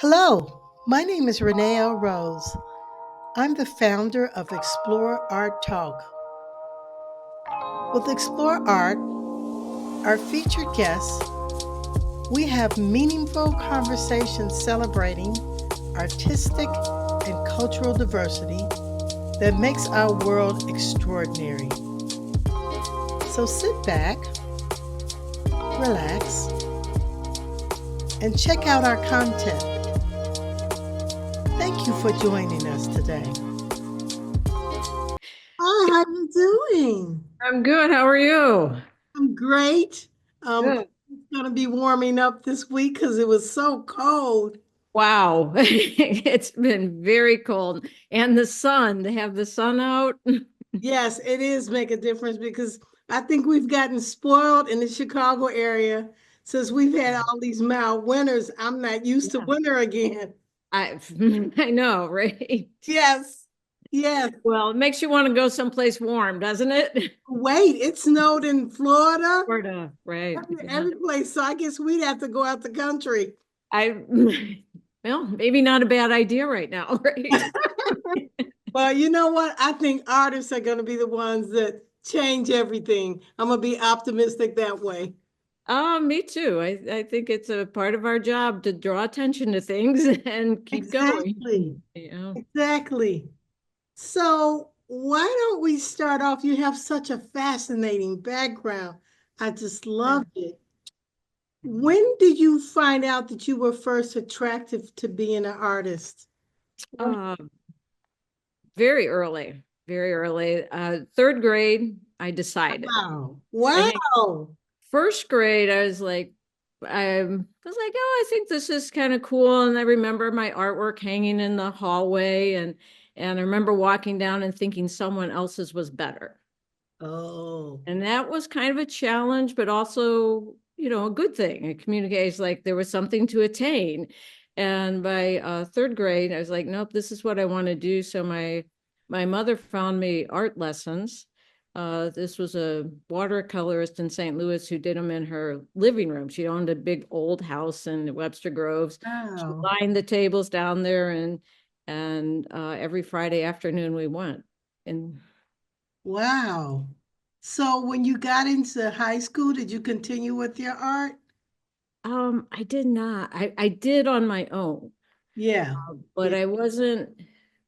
Hello, my name is Renee L. Rose. I'm the founder of Explore Art Talk. With Explore Art, our featured guests, we have meaningful conversations celebrating artistic and cultural diversity that makes our world extraordinary. So sit back, relax, and check out our content. Thank you for joining us today. Hi, how you doing? I'm good. How are you? I'm great. Good. It's gonna be warming up this week because it was so cold. Wow. It's been very cold. And the sun, they have the sun out. Yes, it is make a difference because I think we've gotten spoiled in the Chicago area since we've had all these mild winters. I'm not used to Yeah. winter again. I I know, right? Yes, yes. Well, it makes you want to go someplace warm, doesn't it? Wait, it snowed in Florida, Florida, right. Yeah. every place. So I guess we'd have to go out the country. I well, maybe not a bad idea right now, right? Well, you know what? I think artists are going to be the ones that change everything. I'm going to be optimistic that way. Me too. I think it's a part of our job to draw attention to things and keep going. Exactly. Yeah. Exactly. So, why don't we start off? You have such a fascinating background. I just loved it. When did you find out that you were first attracted to being an artist? Uh, very early, very early. Third grade, I decided. Wow. I think Wow. first grade, I was like, oh, I think this is kind of cool. And I remember my artwork hanging in the hallway, and I remember walking down and thinking someone else's was better. Oh, And that was kind of a challenge, but also, a good thing. It communicates like there was something to attain. And by third grade, I was like, nope, this is what I want to do. So my mother found me art lessons. This was a watercolorist in St. Louis who did them in her living room. She owned a big old house in Webster Groves. She wow. lined the tables down there, and every Friday afternoon we went. And Wow. So when you got into high school, did you continue with your art? I did not. I did on my own, Yeah. but Yeah. I wasn't.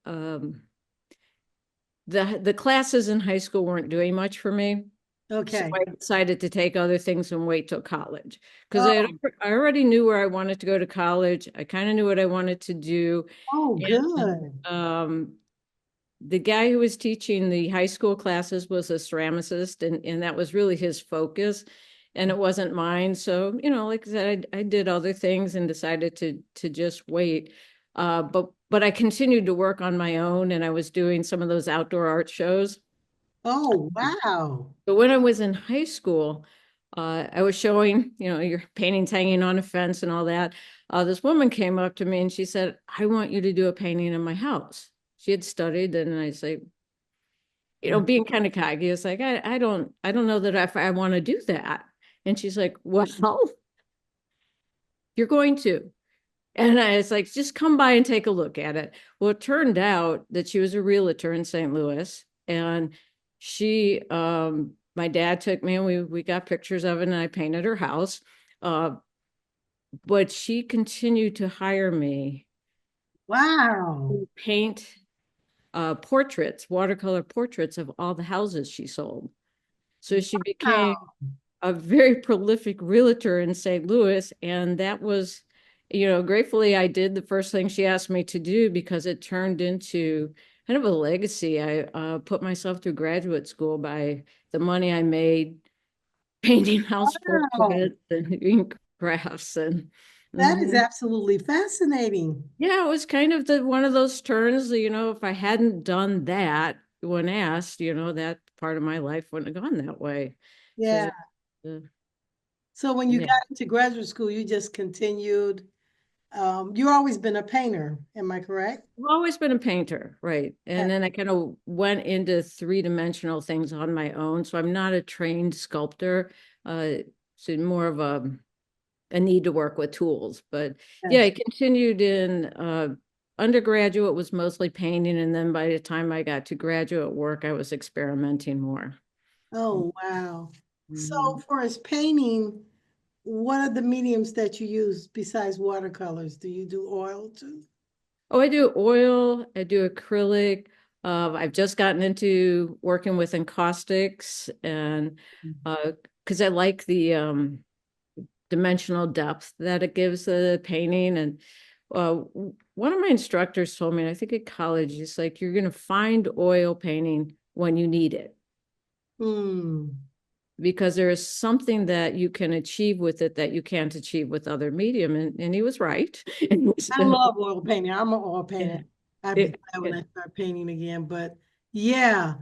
Um, the classes in high school weren't doing much for me, so Okay. I decided to take other things and wait till college because Oh, I already knew where I wanted to go to college. I kind of knew what I wanted to do, oh, and good. the guy who was teaching the high school classes was a ceramicist, and that was really his focus, and it wasn't mine. So, like I said, I did other things and decided to just wait. But I continued to work on my own, and I was doing some of those outdoor art shows. Oh, wow. But when I was in high school, I was showing, your paintings hanging on a fence and all that. This woman came up to me and she said, "I want you to do a painting in my house." She had studied, and I say, being kind of cocky, it's like, I don't know that if I want to do that. And she's like, "Well, you're going to." And I was like, just come by and take a look at it. Well, it turned out that she was a realtor in St. Louis. And my dad took me and we got pictures of it, and I painted her house. Uh, but she continued to hire me Wow. to paint portraits, watercolor portraits of all the houses she sold. So she became Wow. a very prolific realtor in St. Louis. And that was, gratefully I did the first thing she asked me to do because it turned into kind of a legacy. I put myself through graduate school by the money I made painting house Wow. portraits and doing crafts. And That is mhm. absolutely fascinating. Yeah, it was kind of the one of those turns, if I hadn't done that when asked, that part of my life wouldn't have gone that way. Yeah. Because So when you yeah. got into graduate school, you just continued. You always been a painter, am I correct? I've always been a painter, right? Yeah. And then I kind of went into three-dimensional things on my own. So I'm not a trained sculptor. So more of a a need to work with tools. But yeah, Yes. I continued in undergraduate was mostly painting, and then by the time I got to graduate work, I was experimenting more. Oh, wow. So Mhm. for his painting, what are the mediums that you use besides watercolors? Do you do oil too? Oh, I do oil, I do acrylic. I've just gotten into working with encaustics and because I like the dimensional depth that it gives the painting. And one of my instructors told me, and I think at college, he's like, you're going to find oil painting when you need it Hmm. because there is something that you can achieve with it that you can't achieve with other medium. And he was right. I love oil painting. I'm an oil Yeah. painter. I'd be It, glad when it, I start painting again. But yeah,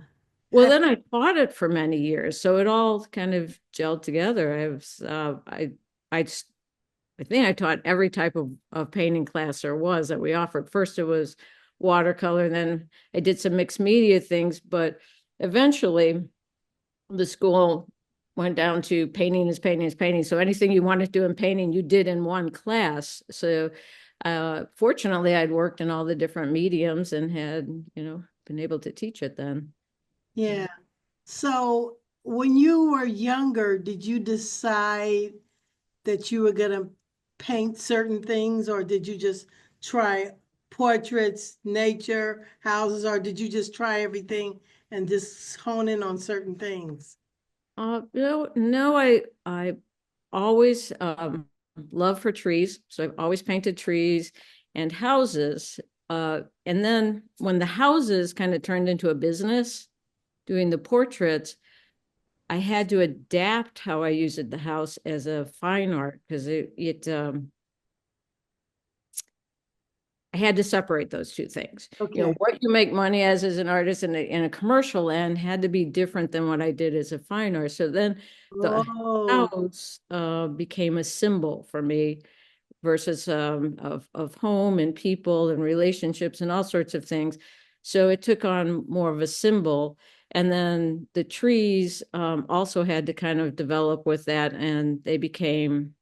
well, then I taught it for many years, so it all kind of gelled together. I I think I taught every type of painting class there was that we offered. First, it was watercolor, and then I did some mixed media things. But eventually, the school went down to painting is painting is painting. So anything you wanted to do in painting, you did in one class. So fortunately, I'd worked in all the different mediums and had, been able to teach it then. yeah. So when you were younger, did you decide that you were gonna paint certain things, or did you just try portraits, nature, houses, or did you just try everything and just hone in on certain things? No, I always love for trees, so I've always painted trees and houses. And then when the houses kind of turned into a business, doing the portraits, I had to adapt how I used the house as a fine art because I had to separate those two things. Okay. What you make money as an artist in a commercial end had to be different than what I did as a fine art. So then the Oh, house became a symbol for me versus of home and people and relationships and all sorts of things. So it took on more of a symbol. And then the trees also had to kind of develop with that, and they became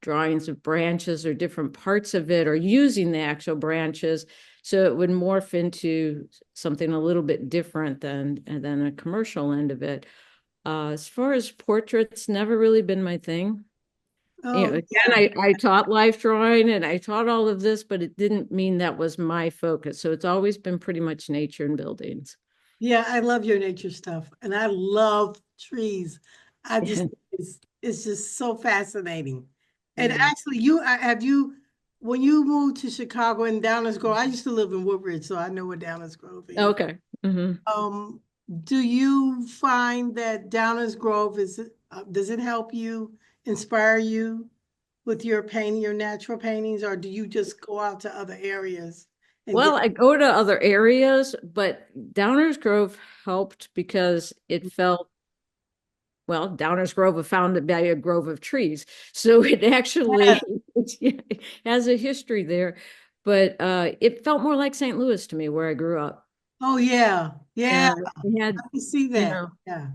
drawings of branches or different parts of it or using the actual branches. So it would morph into something a little bit different than a commercial end of it. As far as portraits, never really been my thing. oh Again, yeah. I taught life drawing and I taught all of this, but it didn't mean that was my focus. So it's always been pretty much nature and buildings. Yeah, I love your nature stuff, and I love trees. I just it's just so fascinating. And Mhm. actually, have you when you moved to Chicago and Downers Grove. I used to live in Woodbridge, so I know what Downers Grove is. Okay. Hmm. Um, do you find that Downers Grove does it help you, inspire you with your painting, your natural paintings, or do you just go out to other areas and Well, get? I go to other areas, but Downers Grove helped because it felt, well, Downers Grove was founded by a grove of trees. So it actually it has a history there, but it felt more like St. Louis to me where I grew up. Oh yeah, yeah. And it had, I can see you that. know, Yeah.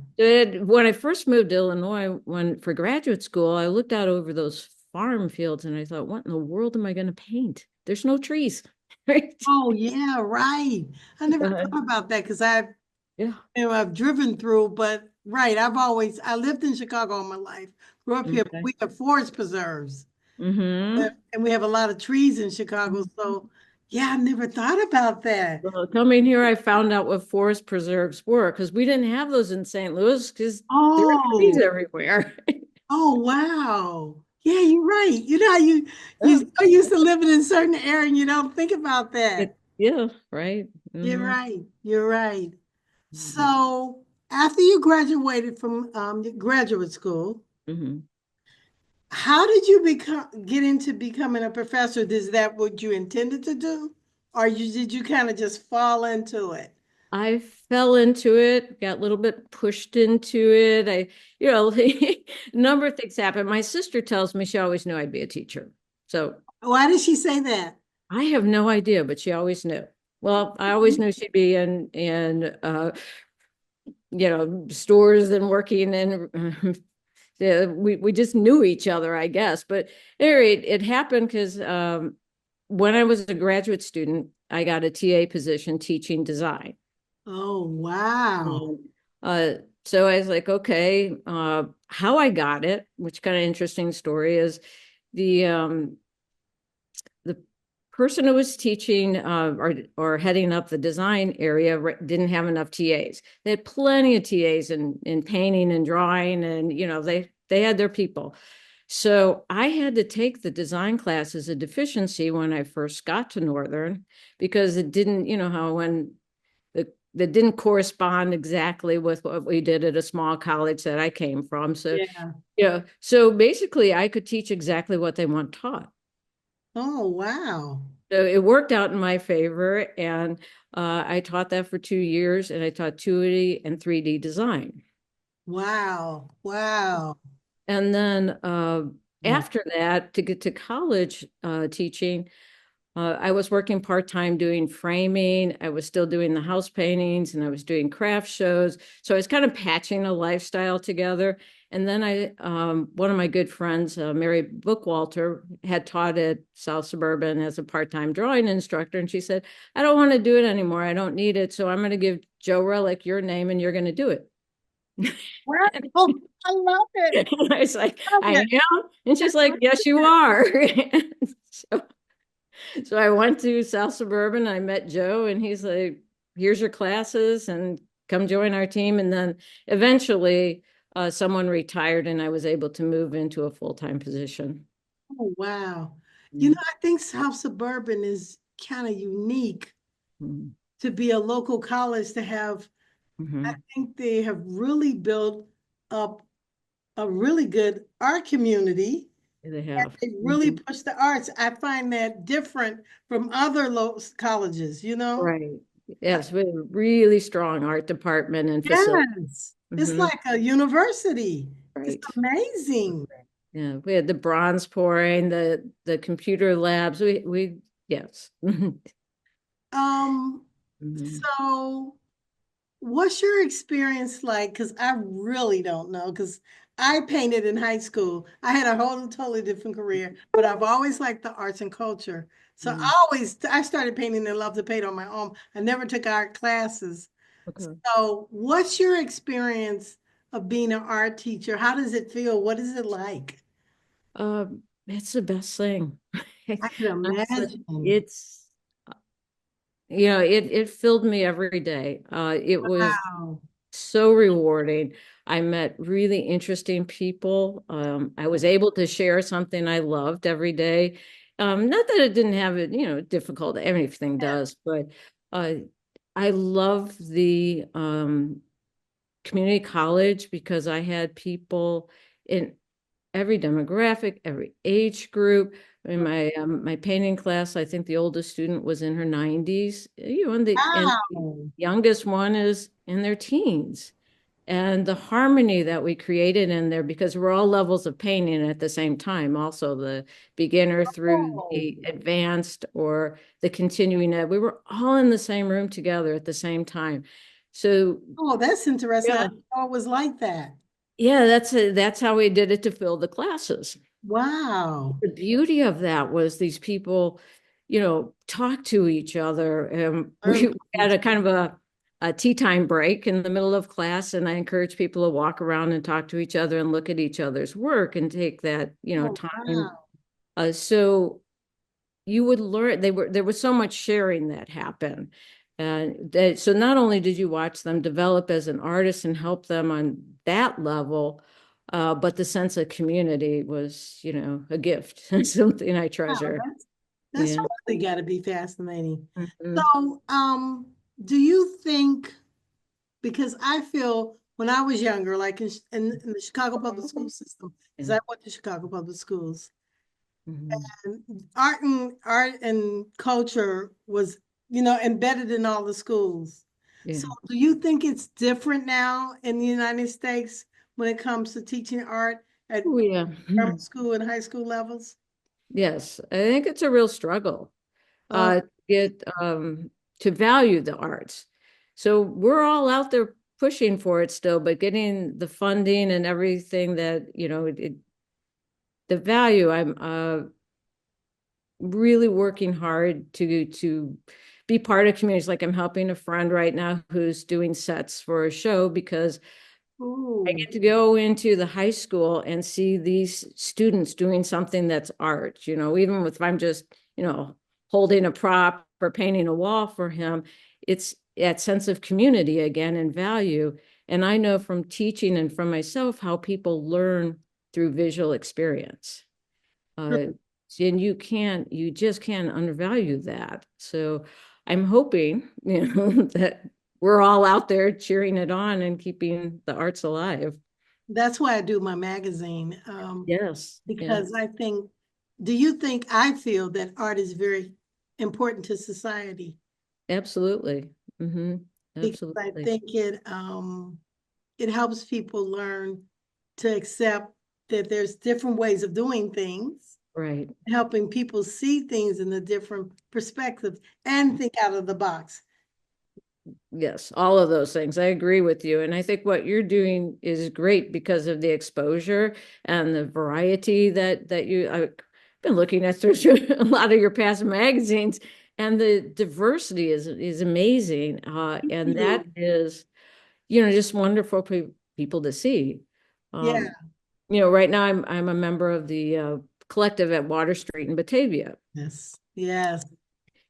when I first moved to Illinois, when for graduate school, I looked out over those farm fields and I thought, what in the world am I going to paint? There's no trees, right? Oh yeah, right. I never Uh, thought about that because yeah. I've driven through, but right, I lived in Chicago all my life. Grew up here, but Okay. we have forest preserves. Mm-hmm. And we have a lot of trees in Chicago. So yeah, I never thought about that. Well, coming here, I found out what forest preserves were because we didn't have those in St. Louis because there are trees Oh, everywhere. oh wow. Yeah, you're right. You know how you Yeah. so used to living in certain area and you don't think about that. Yeah, right. You're Mm-hmm. right. You're right. Mm-hmm. So after you graduated from graduate school, Mm-hmm. how did you get into becoming a professor? Is that what you intended to do? Or did you kind of just fall into it? I fell into it, got a little bit pushed into it. A number of things happened. My sister tells me she always knew I'd be a teacher. So Why did she say that? I have no idea, but she always knew. Well, I always knew she'd be in stores and working in we just knew each other, I guess. But anyway, it happened because when I was a graduate student, I got a TA position teaching design. Oh, wow. And, uh, so I was like, okay, how I got it, which kind of interesting story is the the person who was teaching or heading up the design area didn't have enough TAs. They had plenty of TAs in painting and drawing, and they had their people. So I had to take the design class as a deficiency when I first got to Northern because it didn't, how when that didn't correspond exactly with what we did at a small college that I came from. So Yeah. yeah, so basically I could teach exactly what they want taught. Oh, wow. So it worked out in my favor, and I taught that for 2 years, and I taught 2D and 3D design. Wow. Wow. And then Mm. after that, to get to college teaching, I was working part-time doing framing. I was still doing the house paintings and I was doing craft shows. So I was kind of patching a lifestyle together. And then one of my good friends, Mary Bookwalter, had taught at South Suburban as a part-time drawing instructor. And she said, I don't want to do it anymore. I don't need it. So I'm going to give Joe Relic your name and you're going to do it. Wow. I love it. And I was like, Love I it. am. And she's like, yes, you are. So So I went to South Suburban. I met Joe, and he's like, "Here's your classes, and come join our team." And then eventually, someone retired, and I was able to move into a full-time position. Oh, wow. Mm-hmm. I think South Suburban is kind of unique Mm-hmm. to be a local college to have. I Mm-hmm. think they have really built up a really good art community. They have. They really Mm-hmm. push the arts. I find that different from other colleges, you know? Right. Yes, we have a really strong art department and facility. Yes. It's Mm-hmm. like a university. It's Right. amazing. Yeah, we had the bronze pouring, the computer labs. We yes. Um, Mhm. so what's your experience like? Because I really don't know. Because I painted in high school. I had a whole totally different career, but I've always liked the arts and culture. So Mhm. I started painting and loved to paint on my own. I never took art classes. Okay. So what's your experience of being an art teacher? How does it feel? What is it like? It's the best thing. I can Honestly, imagine. it's it filled me every day. It was Wow. so rewarding. I met really interesting people. I was able to share something I loved every day. Not that it didn't have it, difficult. Everything does, but uh, I love the community college because I had people in every demographic, every age group. In my painting class, I think the oldest student was in her 90s, and the Wow. youngest one is in their teens. And the harmony that we created in there, because we're all levels of painting at the same time, also the beginner through Oh, the advanced or the continuing ed, we were all in the same room together at the same time. So oh, that's interesting. I yeah, didn't know it was like that. yeah, that's how we did it to fill the classes. Wow. The beauty of that was these people, talk to each other. Learn We from had each a kind of a tea time break in the middle of class, and I encourage people to walk around and talk to each other and look at each other's work and take that, other. Oh, time. wow. So you would learn there was so much sharing that happened. And so not only did you watch them develop as an artist and help them on that level, but the sense of community was, a gift, something I Wow, treasure. that's Yeah. really got to be fascinating. Mhm. So, do you think, because I feel when I was younger, like in the Chicago public school system, because Yeah. I went to Chicago public schools, Mhm. and art and culture was, embedded in all the schools. So, Yeah. do you think it's different now in the United States when it comes to teaching art at Oh, yeah. primary school and high school levels? Yes, I think it's a real struggle. Oh, To get to value the arts. So we're all out there pushing for it still, but getting the funding and everything that, the value, I'm really working hard to be part of communities. Like I'm helping a friend right now who's doing sets for a show because I Ooh, get to go into the high school and see these students doing something that's art, even if I'm just, holding a prop or painting a wall for him, it's that sense of community again and value. And I know from teaching and from myself how people learn through visual experience. Uh, and you just can't undervalue that. So I'm hoping, that we're all out there cheering it on and keeping the arts alive. that's why I do my magazine. Yes. Yeah, Because I think, do you think I feel that art is very important to society? absolutely. Hmm. Because I Absolutely. think it helps people learn to accept that there's different ways of doing things, Right. helping people see things in a different perspective and think out of the box. Yes, all of those things. I agree with you. And I think what you're doing is great because of the exposure and the variety I've been looking at through a lot of your past magazines, and the diversity is amazing. And that You, is, just wonderful people to see. yeah, Um, right now I'm a member of the collective at Water Street in Batavia. yes, yes,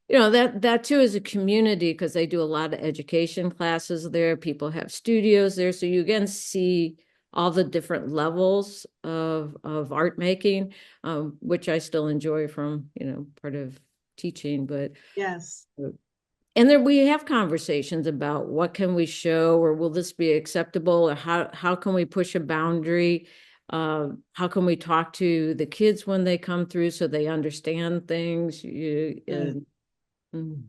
That too is a community because they do a lot of education classes there. People have studios there. So you again see all the different levels of art making, which I still enjoy from, part of teaching. But yes. and then we have conversations about what can we show, or will this be acceptable, or how can we push a boundary? How can we talk to the kids when they come through so they understand things? Yes. Mm.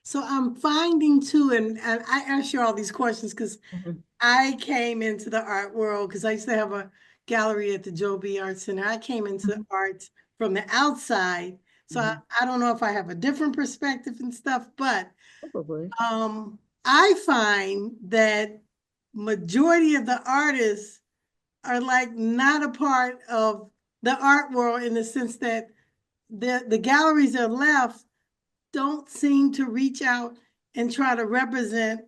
So I'm finding too, and I ask you all these questions because Mhm. I came into the art world because I used to have a gallery at the Joe B. Art Center. I came into Mhm. art from the outside. So Mhm. I don't know if I have a different perspective and stuff, but Probably. I find that majority of the artists are like not a part of the art world in the sense that the galleries that are left don't seem to reach out and try to represent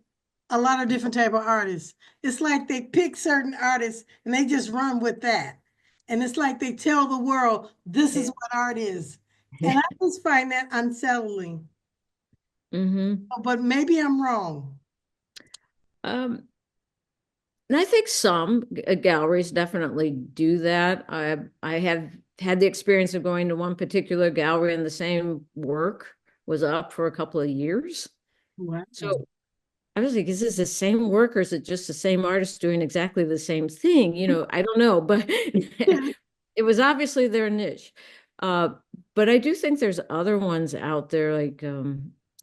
a lot of different type of artists. It's like they pick certain artists and they just run with that. And it's like they tell the world, this is Yeah. what art is. And I just find that unsettling. Hmm. But maybe I'm wrong. Um, and I think some galleries definitely do that. I have had the experience of going to one particular gallery and the same work was up for a couple of years. Wow. So I was like, is this the same work or is it just the same artist doing exactly the same thing? I don't know, but it was obviously their niche. Uh, but I do think there's other ones out there, like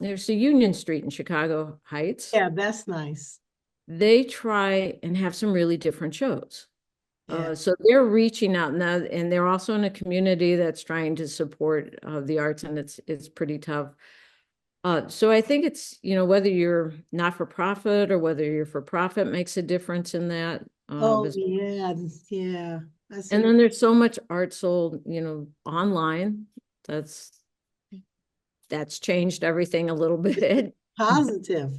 there's the Union Street in Chicago Heights. Yeah, that's nice. They try and have some really different shows. Yeah. So they're reaching out now, and they're also in a community that's trying to support the arts, and it's pretty tough. So I think it's, whether you're not for profit or whether you're for profit makes a difference in that. Oh, yeah. Yeah. I And see. then there's so much art sold, online. That's that's changed everything a little bit. Positive.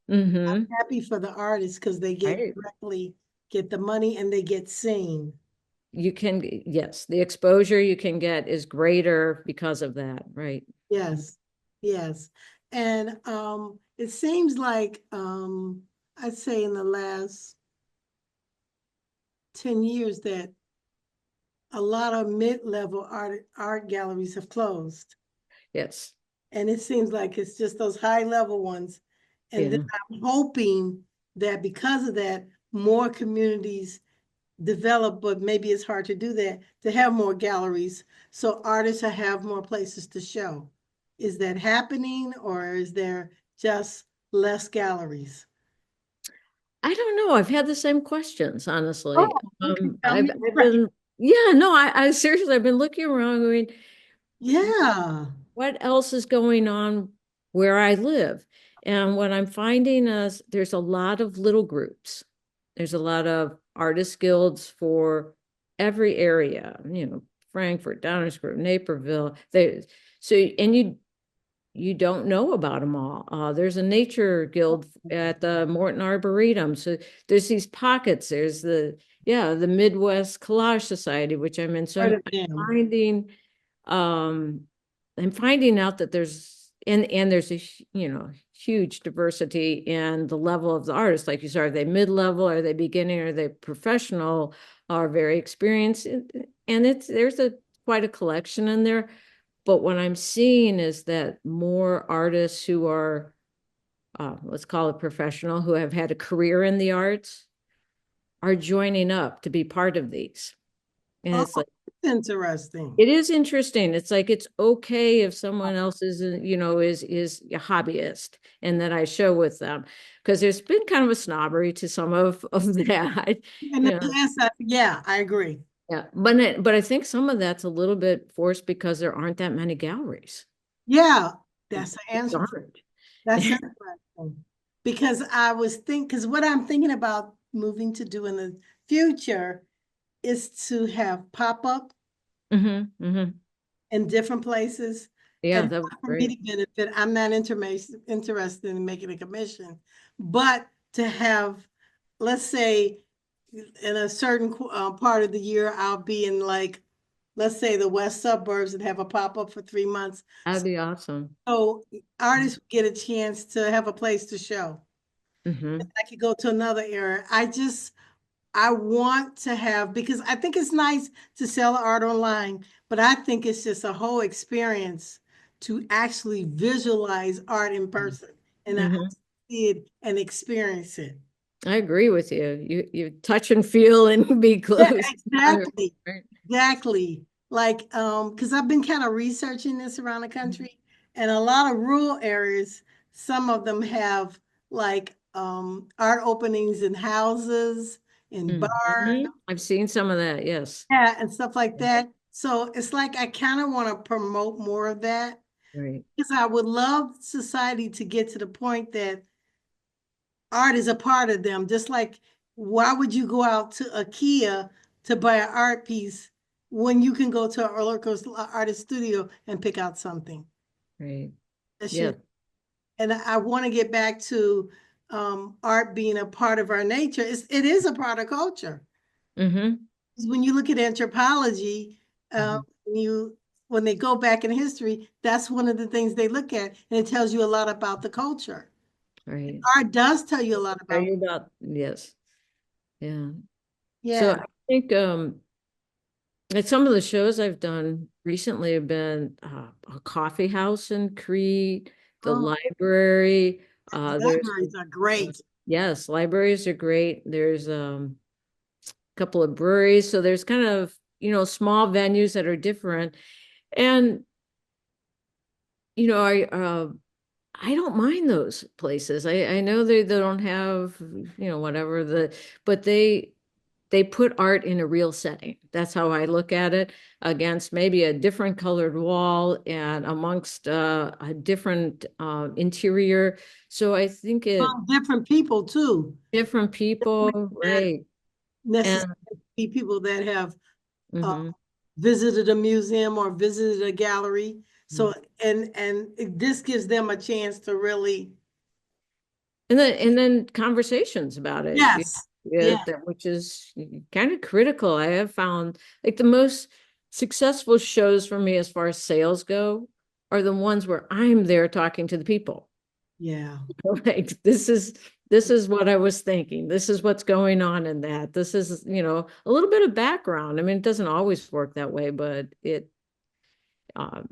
I'm Hmm. happy for the artists because they Right. get the money and they get seen. Yes, the exposure you can get is greater because of that, right? Yes, yes. And it seems like I'd say in the last 10 years that a lot of mid-level art galleries have closed. Yes. And it seems like it's just those high-level ones. And then Yeah. I'm hoping that because of that, more communities develop, but maybe it's hard to do that, to have more galleries so artists have more places to show. Is that happening or is there just less galleries? I don't know. I've had the same questions, Oh, honestly. okay. Tell I've me. I've Right. been, yeah, no, I seriously, I've been looking around going, Yeah. what else is going on where I live? And what I'm finding is there's a lot of little groups. There's a lot of artist guilds for every area, Frankfurt, Downers Grove, Naperville. So and you don't know about them all. There's a nature guild at the Morton Arboretum. So there's these pockets. There's the Midwest Collage Society, which I'm in. So Part I'm of them. finding, um, I'm finding out that and there's a, huge diversity in the level of the artist. Like you said, are they mid-level? Are they beginning? Are they professional? Are very experienced? And there's quite a collection in there. But what I'm seeing is that more artists who are, let's call it professional, who have had a career in the arts are joining up to be part of these. And Oh, it's like, it's interesting. it is interesting. It's like, it's okay if someone else is a hobbyist and that I show with them. Because there's been kind of a snobbery to some of that. And Yeah. yes, yeah, I agree. Yeah. But I think some of that's a little bit forced because there aren't that many galleries. Yeah, that's the Just answer. aren't. That's interesting. Because I was thinking, because what I'm thinking about moving to do in the future is to have pop-up Hmm. in different places. Yeah, And that was not for me great. to benefit, I'm not interested in making a commission, but to have, let's say, in a certain part of the year, I'll be in like, let's say the west suburbs and have a pop-up for 3 months. That'd be awesome. So artists get a chance to have a place to show. Hmm. I could go to another area. I want to have, because I think it's nice to sell art online, but I think it's just a whole experience to actually visualize art in person and I Hmm. see it and experience it. I agree with you. You touch and feel and be Yeah, close. exactly. Exactly. Like, because I've been kind of researching this around the country, and a lot of rural areas, some of them have like art openings in houses, in bars, I've seen some of that. Yes. yeah, and stuff like that. So it's like I kind of want to promote more of that Right. because I would love society to get to the point that art is a part of them. Just like, why would you go out to IKEA to buy an art piece when you can go to a local artist studio and pick out something? Right. That Yeah. should, and I want to get back to art being a part of our nature. It is a part of culture. Hmm. 'Cause when you look at anthropology, uh, Hmm. you when they go back in history, that's one of the things they look at, and it tells you a lot about the culture. Right. Art does tell you a lot Are about, you about, yes. Yeah. So yeah. I think like some of the shows I've done recently have been a coffee house in Crete, the Oh, library. There's libraries are uh, great. yes, libraries are great. There's a couple of breweries, so there's kind of small venues that are different. And you know, I don't mind those places. I know they don't have whatever but they put art in a real setting. That's how I look at it, against maybe a different colored wall and amongst a different interior. So I think it Well, different people too. different people, That right? necessarily And be people that have uh, mhm. visited a museum or visited a gallery. So, this gives them a chance to really, And then conversations about it. yes, Yeah, yeah, which is kind of critical. I have found like the most successful shows for me as far as sales go are the ones where I'm there talking to the people. yeah. Like this is what I was thinking. This is what's going on in that. This is, a little bit of background. I mean, it doesn't always work that way, but um,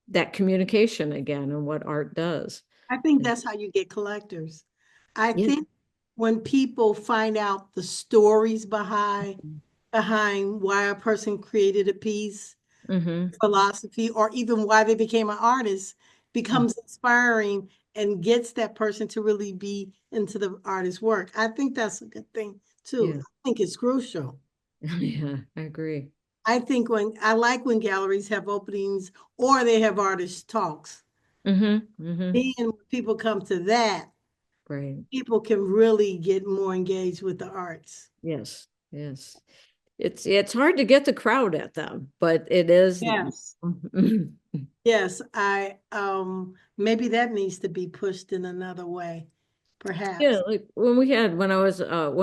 that communication again and what art does. I think that's how you get collectors. I Yeah. think when people find out the stories behind why a person created a piece, Mm-hmm. philosophy, or even why they became an artist, becomes inspiring and gets that person to really be into the artist's work. I think that's a good thing too. Yeah. I think it's crucial. Yeah, I agree. I think when I like when galleries have openings or they have artist talks. Mm-hmm. Then when people come to that, Right. people can really get more engaged with the arts. Yes. Yes. It's hard to get the crowd at them, but it is. Yes. Yes, I maybe that needs to be pushed in another way, Yeah, perhaps. like when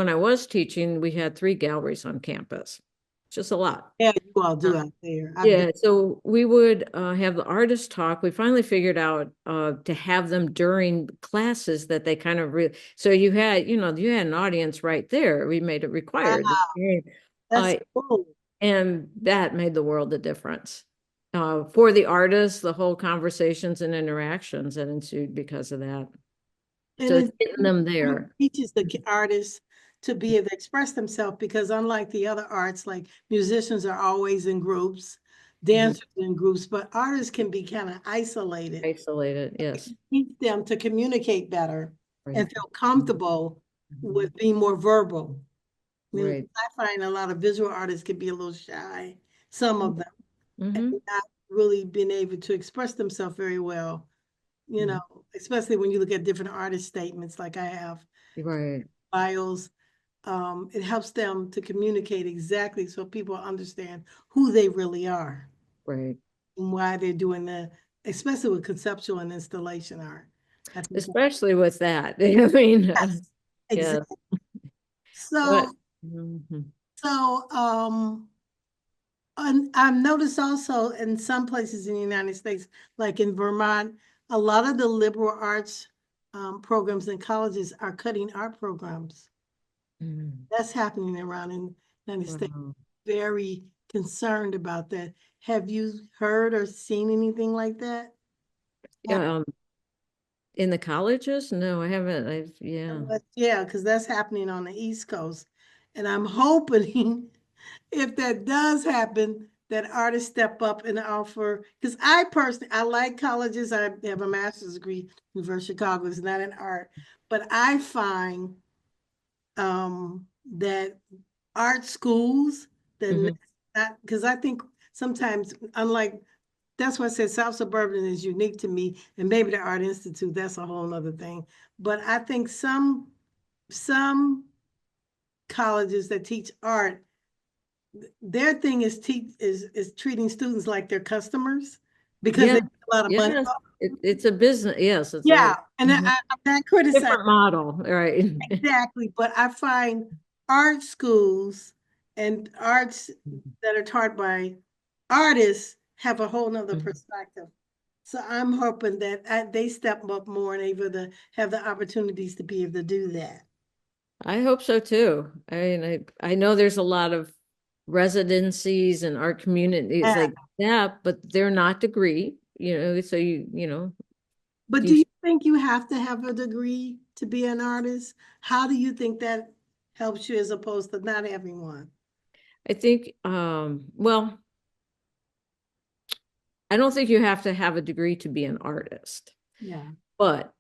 I was teaching, we had 3 galleries on campus. Just a lot. Yeah, you all do out there. I've been Yeah, so we would have the artist talk. We finally figured out to have them during classes that they kind of so you had an audience right there. We made it wow, required. that's Uh, cool. and that made the world a difference. For the artists, the whole conversations and interactions that ensued because of that. And So it's it getting them there. teaches the artists to be able to express themselves because unlike the other arts, like musicians are always in groups, Mhm. dancers in groups, but artists can be kind of isolated. Isolated, yes. Teach them to communicate better Right. and feel comfortable Mhm. with being more verbal. Right. I find a lot of visual artists can be a little shy, some of them, and Mm-hmm. not really being able to express themselves very well, you know, especially when you look at different artist statements like I have, Right. bios. It helps them to communicate exactly so people understand who they really are Right. and why they're doing especially with conceptual and installation art. I think Especially with that. I mean, yes, yeah. exactly. So, What? Mhm. so, and I've noticed also in some places in the United States, like in Vermont, a lot of the liberal arts programs in colleges are cutting art programs. Mhm. That's happening around in the United States. Wow. Very concerned about that. Have you heard or seen anything like that? Yeah, in the colleges? No, I haven't. Yeah. But yeah, because that's happening on the East Coast. And I'm hoping if that does happen, that artists step up and offer, because I personally, I like colleges. I have a master's degree, University of Chicago, it's not in art, but I find that art schools, that Hmm. not, because I think sometimes, unlike, that's why I said South Suburban is unique to me, and maybe the Art Institute, that's a whole other thing. But I think some colleges that teach art, their thing is is treating students like they're customers because they Yeah. make a lot of money. Yes. It's a business. Yes, it's a Yeah, and mhm. I'm not criticizing Different model, right? exactly, but I find art schools and arts that are taught by artists have a whole nother Mhm. perspective. So I'm hoping that they step up more and able to have the opportunities to be able to do that. I hope so too. I mean, I know there's a lot of residencies and art communities Yeah. like that, but they're not degree, so But do you you think you have to have a degree to be an artist? How do you think that helps you as opposed to not having one? I think well, I don't think you have to have a degree to be an artist, Yeah. but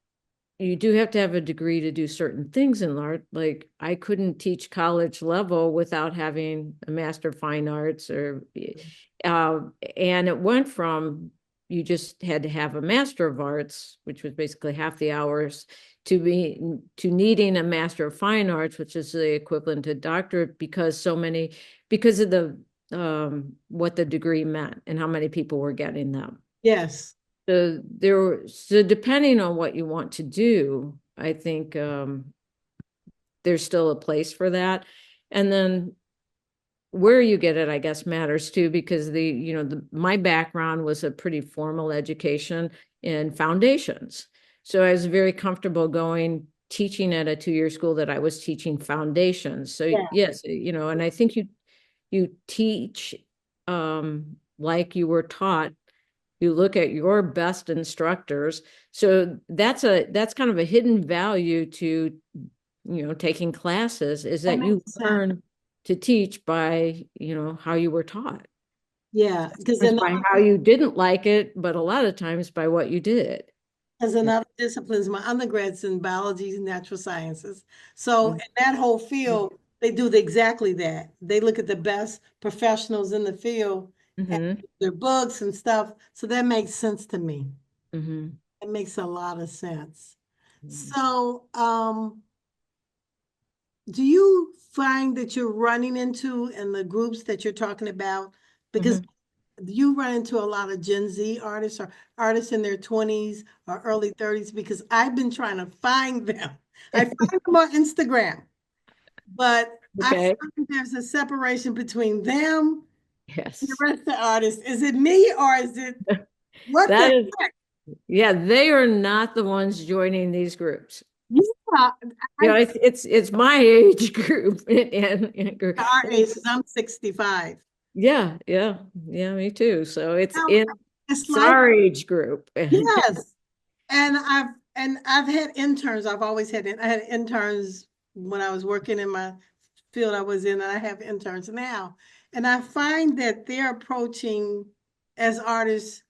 you do have to have a degree to do certain things in art. Like I couldn't teach college level without having a master of fine arts uh, and it went from you just had to have a master of arts, which was basically half the hours, to needing a master of fine arts, which is the equivalent to doctorate because of the what the degree meant and how many people were getting them. Yes. So depending on what you want to do, I think there's still a place for that. And then where you get it, I guess, matters too, because my background was a pretty formal education in foundations. So I was very comfortable going teaching at a 2-year school that I was teaching foundations. So Yeah. yes, and I think you teach like you were taught. You look at your best instructors. So that's kind of a hidden value to taking classes, is That that you makes sense. learn to teach by how you were taught. Yeah. Because Sometimes by how you didn't like it, but a lot of times by what you did. in other disciplines, my undergrad's in biology and natural sciences. So in that whole field, they do exactly that. They look at the best professionals in the field and Mm-hmm. their books and stuff. So that makes sense to me. Mm-hmm. It makes a lot of sense. Mm. So, do you find that you're running into in the groups that you're talking about? Because Mhm. you run into a lot of Gen Z artists or artists in their 20s or early 30s because I've been trying to find them. I find them on Instagram, but I Okay. find there's a separation between them and the Yes. rest of the artists. Is it me or is it what That the is, heck? yeah, they are not the ones joining these groups. Yeah, You I know, it's my age group our age, 'cause I'm 65. yeah, yeah, yeah, me too. So Now, it's it's like, our age group. yes. And I've had interns. I've always had I had interns when I was working in my field I was in, and I have interns now. And I find that they're approaching as artists,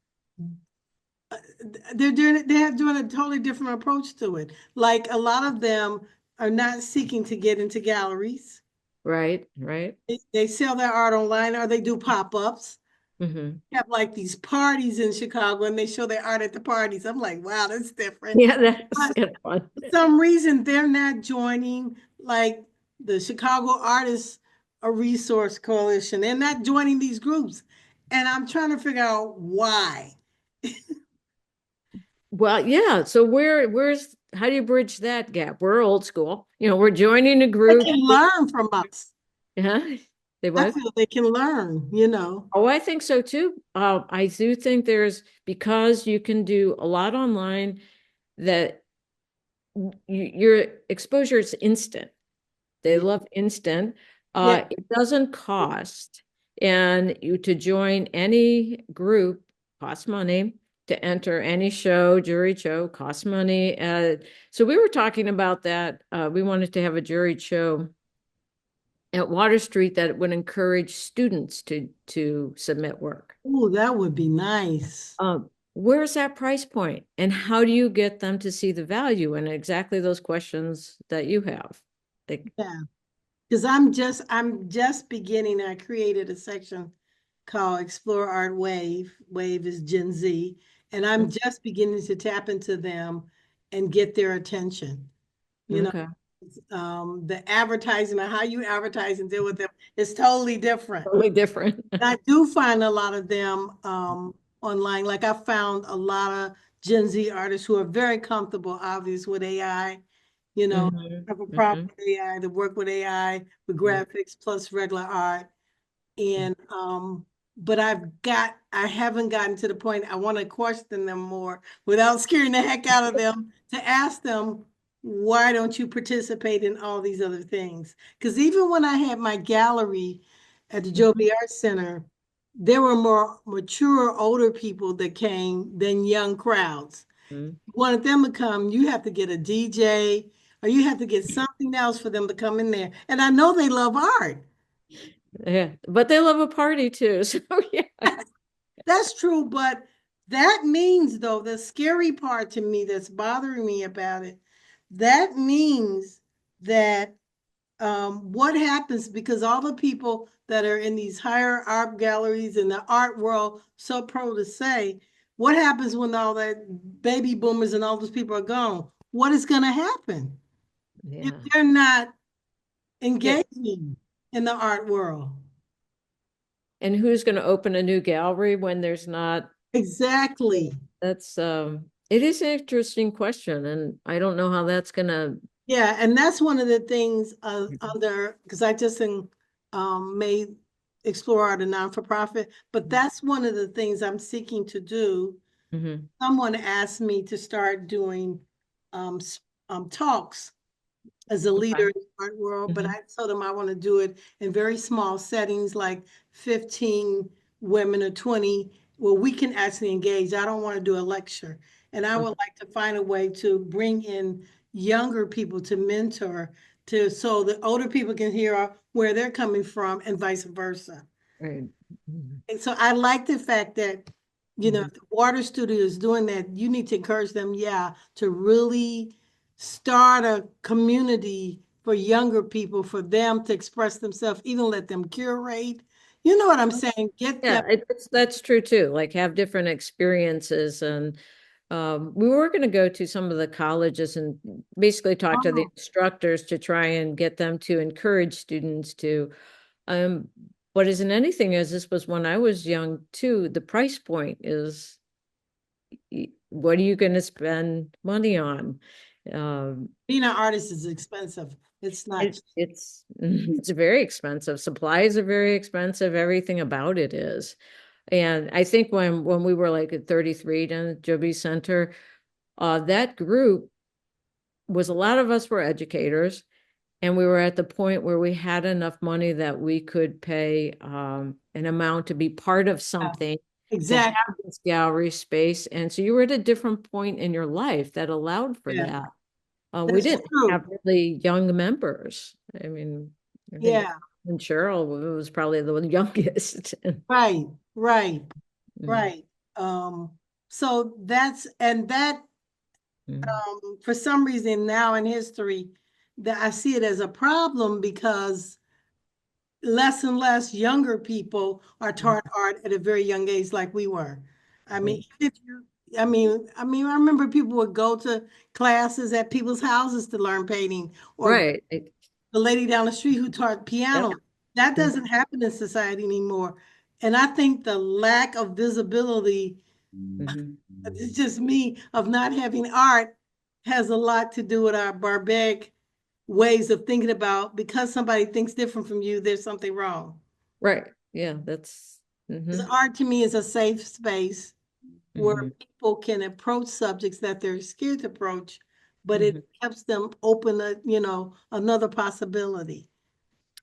they're doing a totally different approach to it. Like a lot of them are not seeking to get into galleries. Right, right. They sell their art online or they do pop-ups. Hmm. Have like these parties in Chicago and they show their art at the parties. I'm like, wow, that's different. Yeah, that's But kind of fun. for some reason, they're not joining like the Chicago Artists a Resource Coalition. They're not joining these groups. And I'm trying to figure out why. Well, yeah. So where's how do you bridge that gap? We're old school. You know, we're joining a They group. can learn from us. Yeah. They I what? feel they can learn. Oh, I think so too. I do think there's because you can do a lot online that your exposure is instant. They Yeah. love instant. Yeah. It doesn't cost, and you to join any group costs money. To enter any show, jury show costs money. So we were talking about that. We wanted to have a jury show at Water Street that would encourage students to submit work. Oh, that would be nice. Where's that price point, and how do you get them to see the value in exactly those questions that you have? Like, Yeah. Because I'm just beginning. I created a section called Explore Art Wave. Wave is Gen Z. And I'm just beginning to tap into them and get their attention. You know, okay, the advertising or how you advertise and deal with them is totally different. totally different. I do find a lot of them online. Like I found a lot of Gen Z artists who are very comfortable, obvious with AI, you know, Hmm. have a problem Hmm. with AI, to work with AI, with graphics plus regular art. And but I haven't gotten to the point I want to question them more without scaring the heck out of them to ask them, why don't you participate in all these other things? Because even when I had my gallery at the Joby Art Center, there were more mature, older people that came than young crowds. Hmm. Wanted them to come, you have to get a DJ or you have to get something else for them to come in there. And I know they love art. Yeah, but they love a party too. So yeah. That's true, but that means though, the scary part to me that's bothering me about it, that means that what happens because all the people that are in these higher art galleries in the art world, so pro to say, what happens when all that baby boomers and all those people are gone? What is going to happen if Yeah. they're not Yeah. engaging in the art world? And who's going to open a new gallery when there's not? Exactly. That's it is an interesting question, and I don't know how that's gonna. Yeah, and that's one of the things under because I just made Explore Art a non-for-profit, but that's one of the things I'm seeking to do. Mm-hmm. Someone asked me to start doing talks as a Okay. leader in the art world, but Hmm. I told them I want to do it in very small settings, like 15 women or 20, where we can actually engage. I don't want to do a lecture. And I would like to find a way to bring in younger people to mentor to so the older people can hear where they're coming from and vice versa. Right. Mm-hmm. And so I like the fact that, if the water studio is doing that, you need to encourage them, yeah, to really start a community for younger people, for them to express themselves, even let them curate. You know what I'm saying? Get them. Yeah, that's true too. Like have different experiences, and We were going to go to some of the colleges and basically talk to the Oh, instructors to try and get them to encourage students to. Um, but isn't anything, as this was when I was young too, the price point is what are you going to spend money on? Um, being an artist is expensive. It's not. it's it's very expensive. Supplies are very expensive. Everything about it is. And I think when we were like at 33 down at Joby Center, that group was a lot of us were educators, and we were at the point where we had enough money that we could pay an amount to be part of Yeah, something, to have exactly. this gallery space. And so you were at a different point in your life that allowed for Yeah, that. We that's didn't true. have really young members. I mean, I think Yeah, and Cheryl was probably the youngest. right, right, Mm, right. So that's and that mm, for some reason now in history that I see it as a problem because less and less younger people are mm, taught art at a very young age like we were. I mm. mean, if you I remember people would go to classes at people's houses to learn painting or Right. the lady down the street who taught Yep. piano. That Mm, doesn't happen in society anymore. And I think the lack of visibility, mhm. it's just me, of not having art has a lot to do with our barbaric ways of thinking about because somebody thinks different from you, there's something wrong. Right. Yeah, that's Because mhm, art to me is a safe space where mhm, people can approach subjects that they're scared to approach, but mhm. it helps them open another possibility.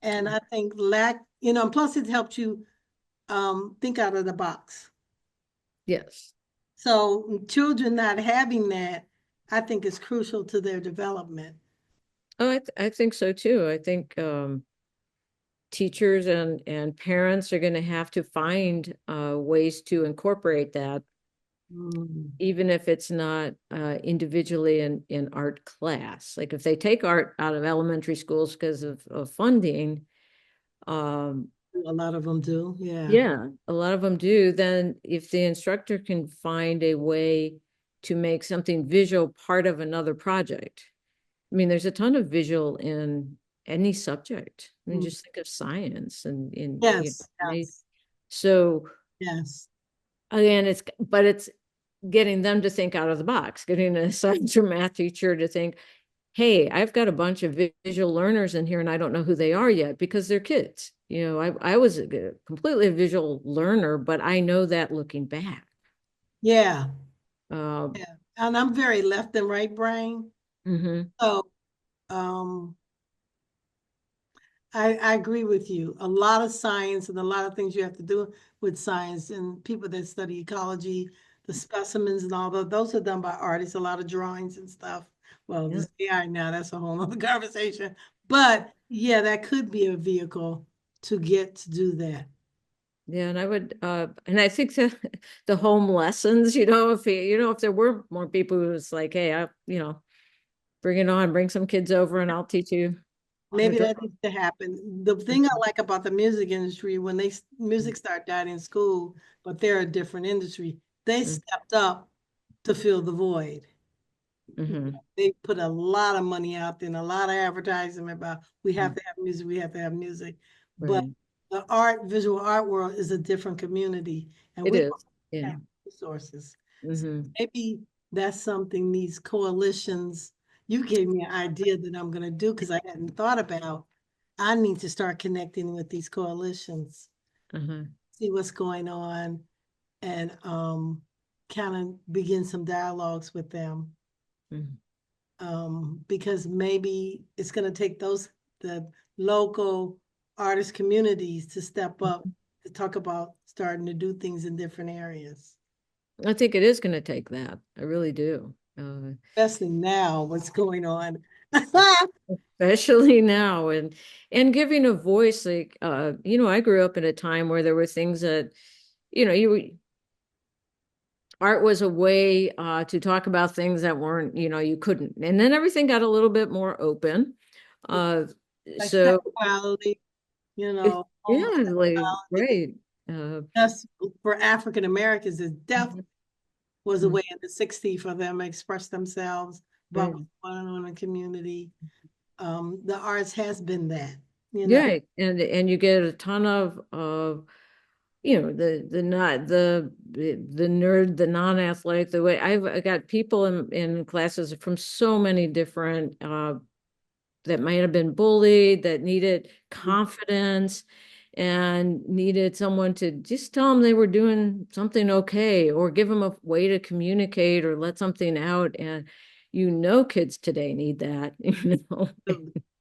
And I think and plus it helps you think out of the box. Yes. So children not having that, I think is crucial to their development. Oh, I think so too. I think teachers and parents are going to have to find ways to incorporate that, Mm. even if it's not individually in art class. Like if they take art out of elementary schools because of funding, um, A lot of them do, yeah. yeah, a lot of them do. Then if the instructor can find a way to make something visual part of another project. I mean, there's a ton of visual in any subject. I mean, Mm. just think of science and in Yes, yes, so yes. again, it's getting them to think out of the box, getting a science or math teacher to think, hey, I've got a bunch of visual learners in here and I don't know who they are yet because they're kids. I was completely a visual learner, but I know that looking back. Yeah, Um, yeah. And I'm very left and right brain. mhm, So um I agree with you. A lot of science and a lot of things you have to do with science and people that study ecology, the specimens and all those are done by artists, a lot of drawings and stuff. Well, yeah. this AI now, that's a whole other conversation. But yeah, that could be a vehicle to get to do that. Yeah, and I would, and I think the home lessons, if there were more people who was like, hey, bring it on, bring some kids over, and I'll teach you how to Maybe draw. that needs to happen. The thing I like about the music industry, when music started out in school, but they're a different industry, they stepped up to fill the void. Mm-hmm. They put a lot of money out there and a lot of advertising about we have to have music, we have to have music. But Right. the visual art world is a different community and It we is. don't Yeah. have resources. So Mm-hmm. maybe that's something these coalitions, you gave me an idea that I'm gonna do because I hadn't thought about. I need to start connecting with these coalitions, Uh-huh. see what's going on and kind of begin some dialogues with them. Mm-hmm. Because maybe it's going to take the local artist communities to step up to talk about starting to do things in different areas, I think it is going to take that. I really do. especially now what's going on. Especially now and giving a voice like I grew up in a time where there were things that you art was a way to talk about things that weren't, you couldn't. And then everything got a little bit more open. Uh, Like so sexuality, yeah, like homosexuality. right. Uh, That's for African Americans is definitely was a Mm, way in the '60s for them to express themselves about right. what's going on in the community. The arts has been that, you know. Yeah, and you get a ton of you know the nerd, the non-athletic, the way I got people in classes from so many different that might have been bullied, that needed confidence and needed someone to just tell them they were doing something okay, or give them a way to communicate or let something out. And kids today need that,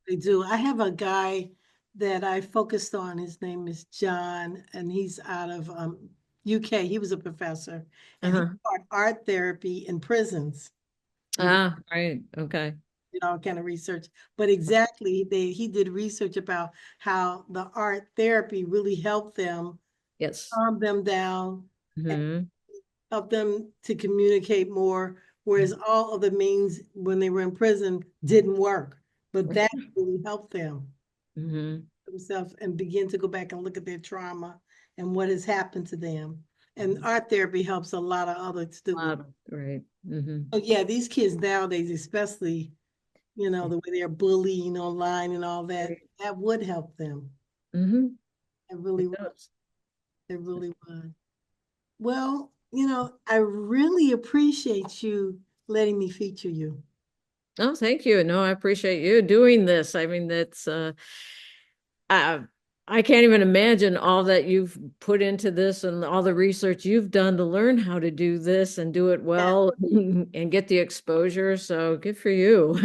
They do. I have a guy that I focused on. His name is John, and he's out of UK. He was a professor, and he Uh-huh. taught art therapy in prisons. And Ah, right. Okay. did all kind of research. But exactly, he did research about how the art therapy really helped them Yes. calm them down and Hmm. help them to communicate more. Whereas all of the means when they were in prison didn't work, but that really helped them Hmm. themselves and begin to go back and look at their trauma and what has happened to them. And art therapy helps a lot of other students. Right. Hmm. So yeah, these kids nowadays, especially, the way they're bullying online and all that, Right. that would help them. Hmm. It really It would. does. It really would. Well, I really appreciate you letting me feature you. Oh, thank you. No, I appreciate you doing this. I mean, that's I I can't even imagine all that you've put into this and all the research you've done to learn how to do this and do it Yeah. well and get the exposure. So good for you.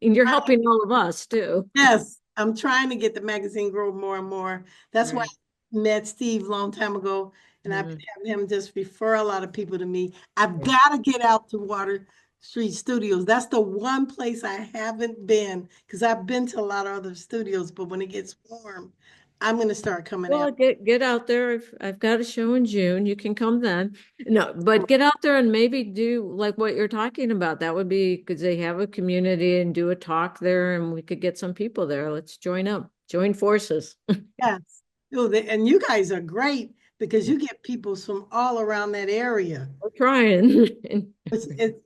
And you're helping all of us too. Yes, I'm trying to get the magazine grow more and more. That's why Right. I met Steve a long time ago, and I've been Mhm. having him just refer a lot of people to me. I've Right. got to get out to Water Street Studios. That's the one place I haven't been because I've been to a lot of other studios, but when it gets warm, I'm going to start coming out. Well, get out there. I've got a show in June. You can come then. No, but get out there and maybe do like what you're talking about. That would be because they have a community and do a talk there, and we could get some people there. Let's join up, join forces. Yes. Oh, and you guys are great because you get people from all around that area, We're trying.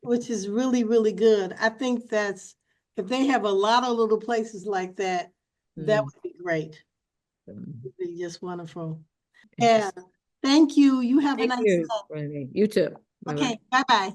which is really, really good. I think that's if they have a lot of little places like that, that Mm. would be great. It'd be just wonderful. Yeah. Yes. Thank you. You have a Thank nice you, day. Renee. You too. Bye bye. Okay. Bye-bye.